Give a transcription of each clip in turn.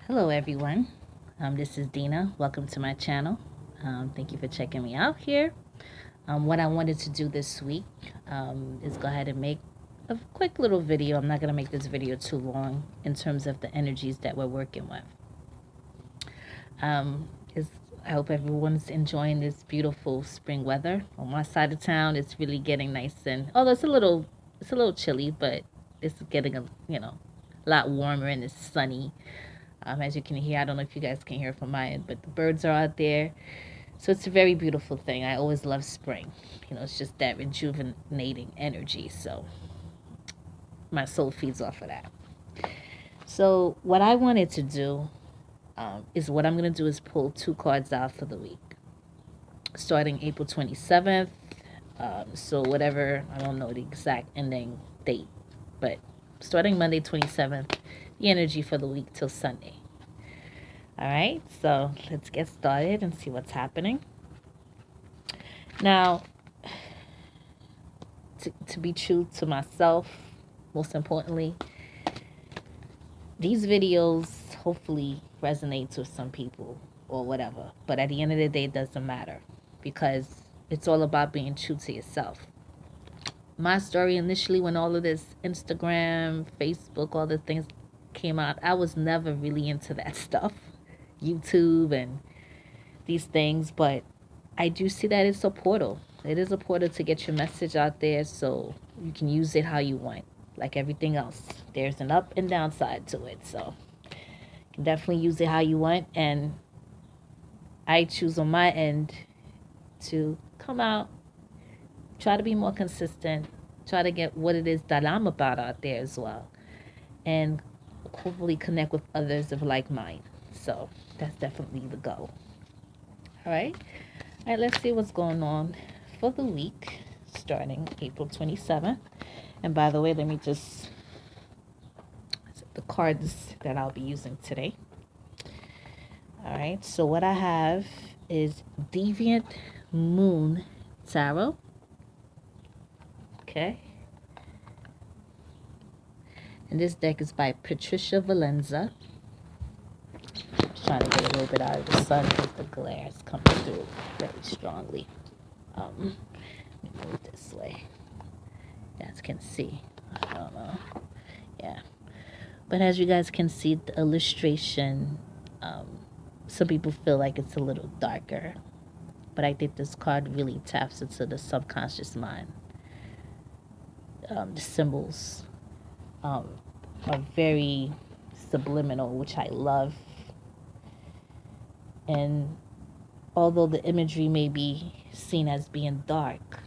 Hello, everyone. This is Dina. Welcome to my channel. Thank you for checking me out here. What I wanted to do this week is go ahead and make a quick little video. I'm not going to make this video too long in terms of the energies that we're working with. Is I hope everyone's enjoying this beautiful spring weather. On my side of town, it's really getting nice and although it's a little chilly, but it's getting a lot warmer and it's sunny. As you can hear, I don't know if you guys can hear from my end, but the birds are out there. So it's a very beautiful thing. I always love spring. It's just that rejuvenating energy. So my soul feeds off of that. So what I wanted to do is what I'm going to do is pull two cards out for the week, starting April 27th. So whatever, I don't know the exact ending date, but starting Monday 27th, the energy for the week till Sunday. All right, so let's get started and see what's happening. Now, to be true to myself, most importantly, these videos hopefully resonates with some people or whatever. But at the end of the day, it doesn't matter because it's all about being true to yourself. My story initially, when all of this Instagram, Facebook, all the things came out, I was never really into that stuff. YouTube and these things, but I do see that it's a portal. It is a portal to get your message out there so you can use it how you want. Like everything else, there's an up and down side to it. So you can definitely use it how you want. And I choose on my end to come out, try to be more consistent, try to get what it is that I'm about out there as well. And hopefully connect with others of like mind. So that's definitely the goal. All right. All right, let's see what's going on for the week starting April 27th. And by the way, let me just the cards that I'll be using today. All right, so what I have is Deviant Moon Tarot. Okay. And this deck is by Patricia Valenza. Trying to get a little bit out of the sun because the glare is coming through very strongly. Let me move this way. You guys can see. I don't know. Yeah. But as you guys can see, the illustration, some people feel like it's a little darker. But I think this card really taps into the subconscious mind. The symbols are very subliminal, which I love. And although the imagery may be seen as being dark,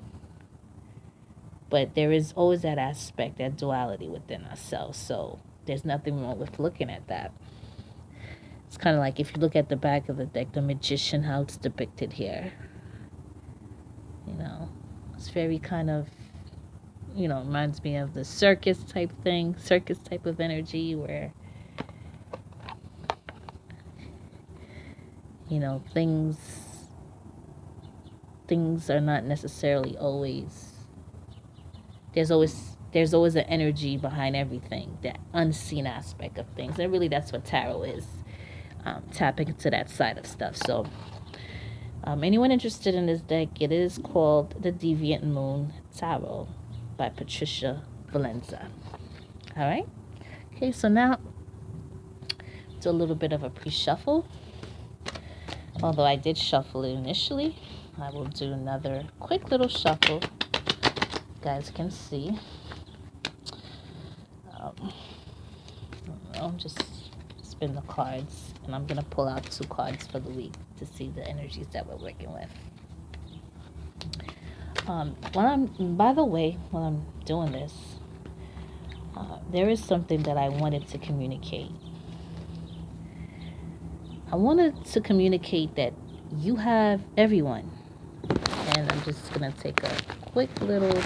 but there is always that aspect, that duality within ourselves. So there's nothing wrong with looking at that. It's kind of like if you look at the back of the deck, the magician, how it's depicted here. It's very kind of, reminds me of the circus type thing, circus type of energy where, things are not necessarily always, there's always an energy behind everything, that unseen aspect of things. And really that's what tarot is, tapping into that side of stuff. So anyone interested in this deck, it is called the Deviant Moon Tarot by Patricia Valenza. All right. Okay, so now do a little bit of a pre-shuffle. Although I did shuffle it initially, I will do another quick little shuffle. You guys can see. Just spin the cards, and I'm gonna pull out two cards for the week to see the energies that we're working with. While I'm doing this, there is something that I wanted to communicate. I wanted to communicate that you have everyone, and I'm just gonna take a quick little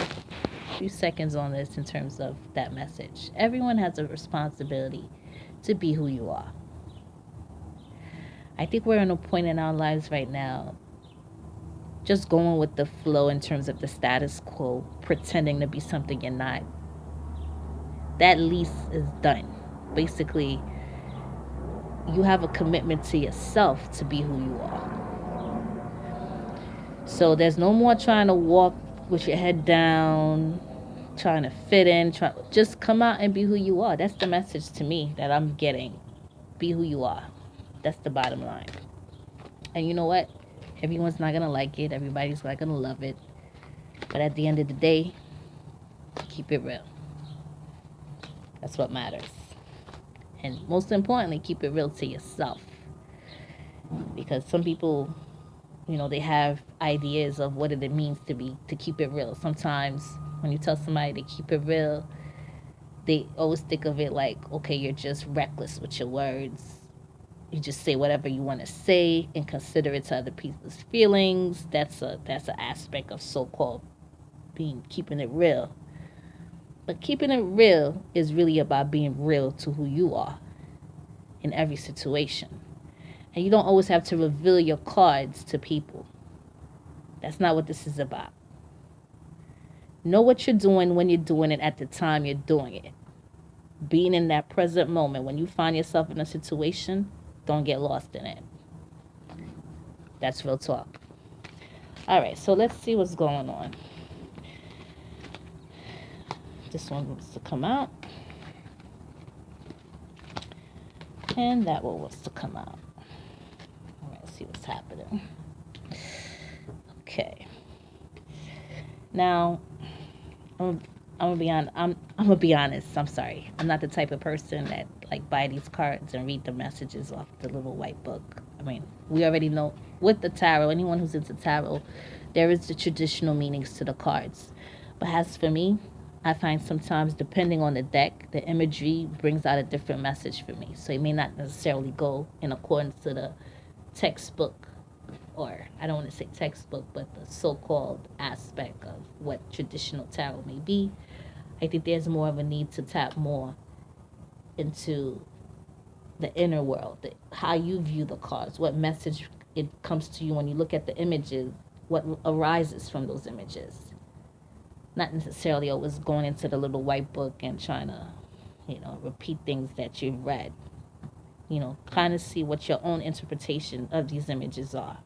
few seconds on this in terms of that message. Everyone has a responsibility to be who you are. I think we're in a point in our lives right now just going with the flow in terms of the status quo, pretending to be something you're not. That lease is done. Basically, you have a commitment to yourself to be who you are. So there's no more trying to walk with your head down, trying to fit in. Just come out and be who you are. That's the message to me that I'm getting. Be who you are. That's the bottom line. And you know what? Everyone's not going to like it. Everybody's not going to love it. But at the end of the day, keep it real. That's what matters. And most importantly, keep it real to yourself. Because some people, they have ideas of what it means to keep it real. Sometimes when you tell somebody to keep it real, they always think of it like, okay, you're just reckless with your words. You just say whatever you want to say and consider it to other people's feelings. That's an aspect of so-called keeping it real. But keeping it real is really about being real to who you are in every situation. And you don't always have to reveal your cards to people. That's not what this is about. Know what you're doing when you're doing it at the time you're doing it. Being in that present moment, when you find yourself in a situation, don't get lost in it. That's real talk. All right, so let's see what's going on. This one wants to come out. And that one wants to come out. All right, let's see what's happening. Okay. Now, I'm gonna be on. I'm gonna be honest. I'm sorry. I'm not the type of person that buy these cards and read the messages off the little white book. I mean, we already know with the tarot. Anyone who's into tarot, there is the traditional meanings to the cards. But as for me, I find sometimes, depending on the deck, the imagery brings out a different message for me. So it may not necessarily go in accordance to the textbook, or I don't want to say textbook, but the so-called aspect of what traditional tarot may be. I think there's more of a need to tap more into the inner world, how you view the cards, what message it comes to you when you look at the images, what arises from those images. Not necessarily always going into the little white book and trying to, repeat things that you've read. Kind of see what your own interpretation of these images are.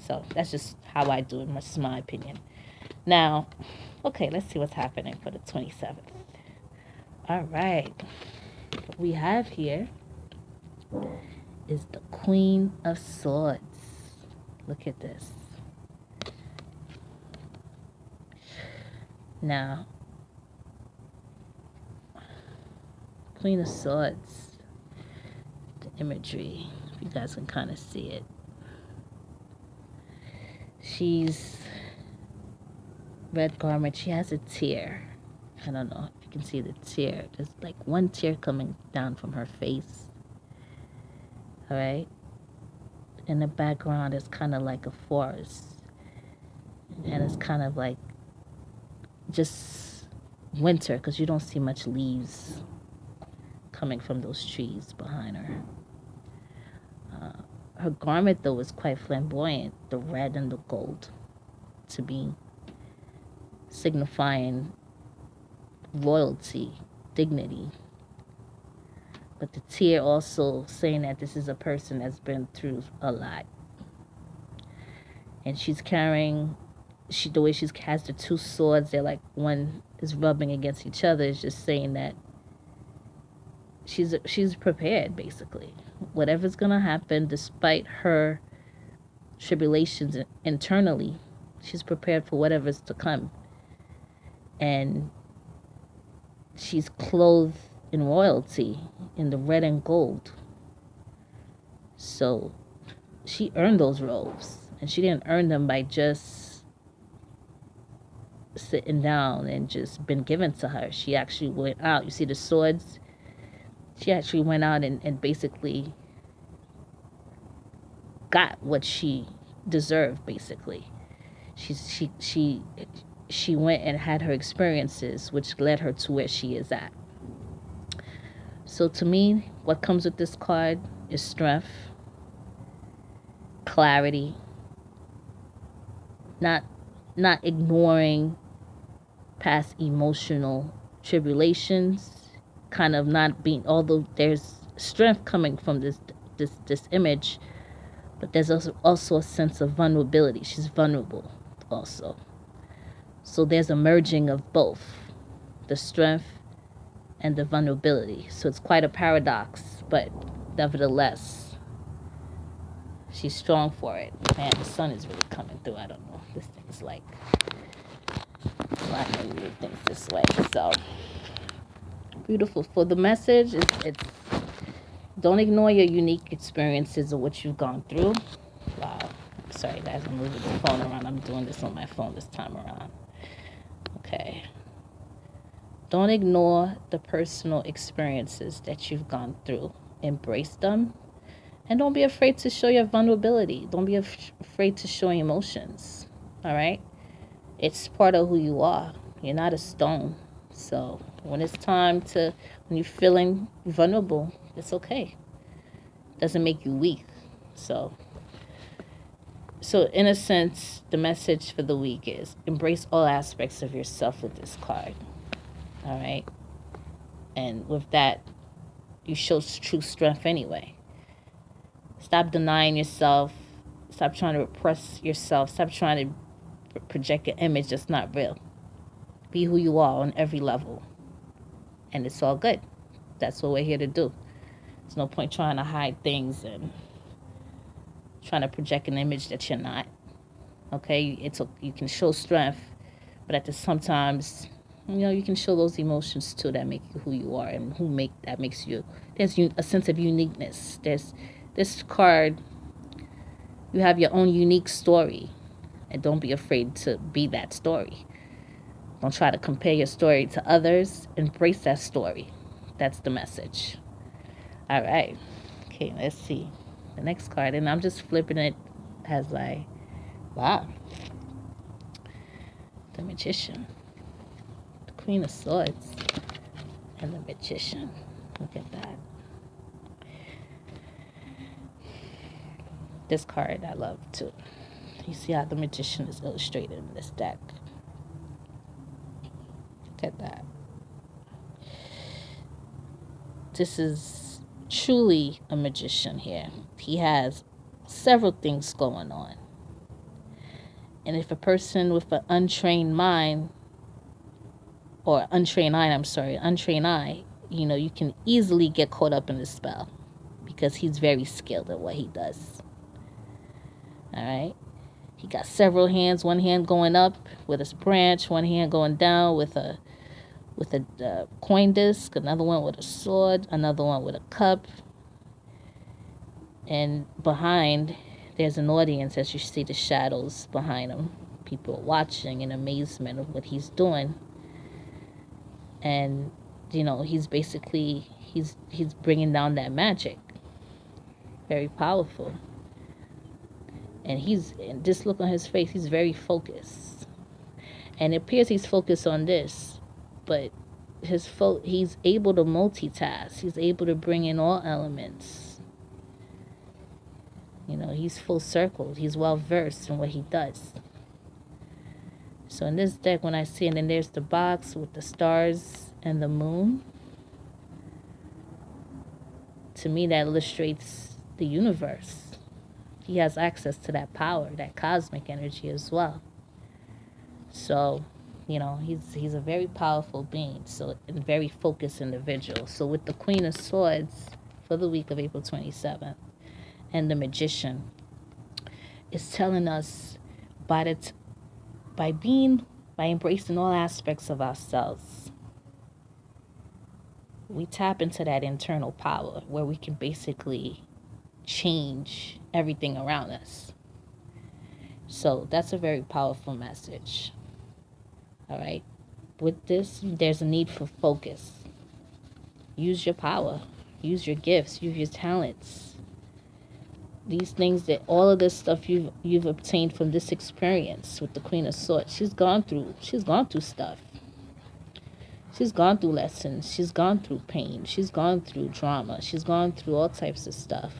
So that's just how I do it. Much is my opinion. Now, okay, let's see what's happening for the 27th. All right. What we have here is the Queen of Swords. Look at this. Now, Queen of Swords, the imagery, if you guys can kind of see it. She's red garment. She has a tear. I don't know if you can see the tear. There's one tear coming down from her face. All right. In the background, it's kind of like a forest. And it's kind of like just winter, because you don't see much leaves coming from those trees behind her. Her garment, though, is quite flamboyant, the red and the gold, to be signifying royalty, dignity. But the tear also saying that this is a person that's been through a lot. And she's carrying, the way she has the two swords, they're like one is rubbing against each other, is just saying that she's prepared, basically. Whatever's going to happen, despite her tribulations internally, she's prepared for whatever's to come. And she's clothed in royalty, in the red and gold. So she earned those robes. And she didn't earn them by just sitting down and just been given to her. She actually went out. You see the swords? She actually went out and basically got what she deserved, basically. She went and had her experiences, which led her to where she is at. So to me, what comes with this card is strength, clarity, not ignoring past emotional tribulations, kind of not being, although there's strength coming from this image, but there's also a sense of vulnerability. She's vulnerable also. So there's a merging of both the strength and the vulnerability. So it's quite a paradox, but nevertheless, she's strong for it. Man, the sun is really coming through. I don't know. This thing is like lining weird things this way. So beautiful. For the message, it's don't ignore your unique experiences of what you've gone through. Wow. Sorry, guys, I'm moving the phone around. I'm doing this on my phone this time around. Okay. Don't ignore the personal experiences that you've gone through. Embrace them. And don't be afraid to show your vulnerability. Don't be afraid to show emotions. All right? It's part of who you are. You're not a stone. So when it's time to, when you're feeling vulnerable, it's okay. It doesn't make you weak. So in a sense, the message for the week is embrace all aspects of yourself with this card. All right? And with that, you show true strength anyway. Stop denying yourself. Stop trying to repress yourself. Stop trying to project an image that's not real. Be who you are on every level. And it's all good. That's what we're here to do. There's no point trying to hide things and trying to project an image that you're not. Okay? You can show strength, but at the sometimes, you can show those emotions too that make you who you are and that makes you. There's a sense of uniqueness. There's this card. You have your own unique story, and don't be afraid to be that story. Don't try to compare your story to others. Embrace that story. That's the message. All right. Okay, let's see the next card, and I'm just flipping it as wow, the Magician, the Queen of Swords, and the Magician. Look at that. This card I love too. You see how the Magician is illustrated in this deck. Look at that. This is truly a magician here. He has several things going on. And if a person with an untrained mind, or untrained eye, you can easily get caught up in the spell because he's very skilled at what he does. All right. He got several hands. One hand going up with a branch. One hand going down with a coin disc. Another one with a sword. Another one with a cup. And behind, there's an audience as you see the shadows behind him. People are watching in amazement of what he's doing. And he's basically he's bringing down that magic. Very powerful. And just look on his face, he's very focused. And it appears he's focused on this, but he's able to multitask. He's able to bring in all elements. He's full circled. He's well versed in what he does. So in this deck, when I see it, and then there's the box with the stars and the moon. To me, that illustrates the universe. He has access to that power, that cosmic energy as well. So, he's a very powerful being, so a very focused individual. So with the Queen of Swords for the week of April 27th and the Magician, it's telling us by embracing all aspects of ourselves, we tap into that internal power where we can basically change everything around us. So that's a very powerful message. All right. With this, there's a need for focus. Use your power. Use your gifts. Use your talents. These things all of this stuff you've obtained from this experience with the Queen of Swords. She's gone through stuff. She's gone through lessons. She's gone through pain. She's gone through drama. She's gone through all types of stuff.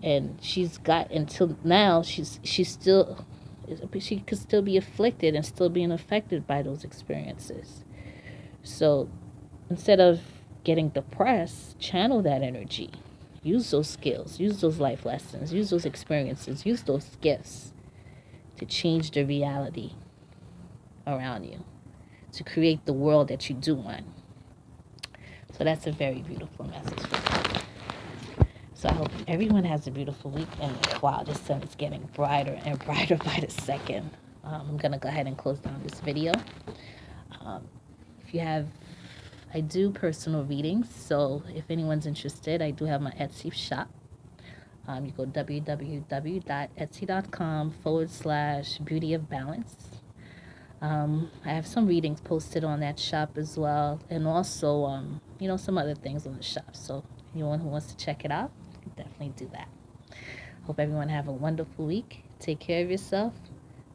And she's got until now, she could still be afflicted and still being affected by those experiences. So instead of getting depressed, channel that energy. Use those skills, use those life lessons, use those experiences, use those gifts to change the reality around you, to create the world that you do want. So that's a very beautiful message for you. So I hope everyone has a beautiful week. And wow, the sun is getting brighter and brighter by the second. I'm going to go ahead and close down this video. If you have, I do personal readings. So if anyone's interested, I do have my Etsy shop. You go www.etsy.com/beauty of balance. I have some readings posted on that shop as well, and also, some other things on the shop. So anyone who wants to check it out, you can definitely do that. Hope everyone have a wonderful week. Take care of yourself.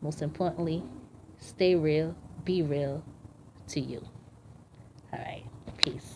Most importantly, stay real, be real to you. All right, peace.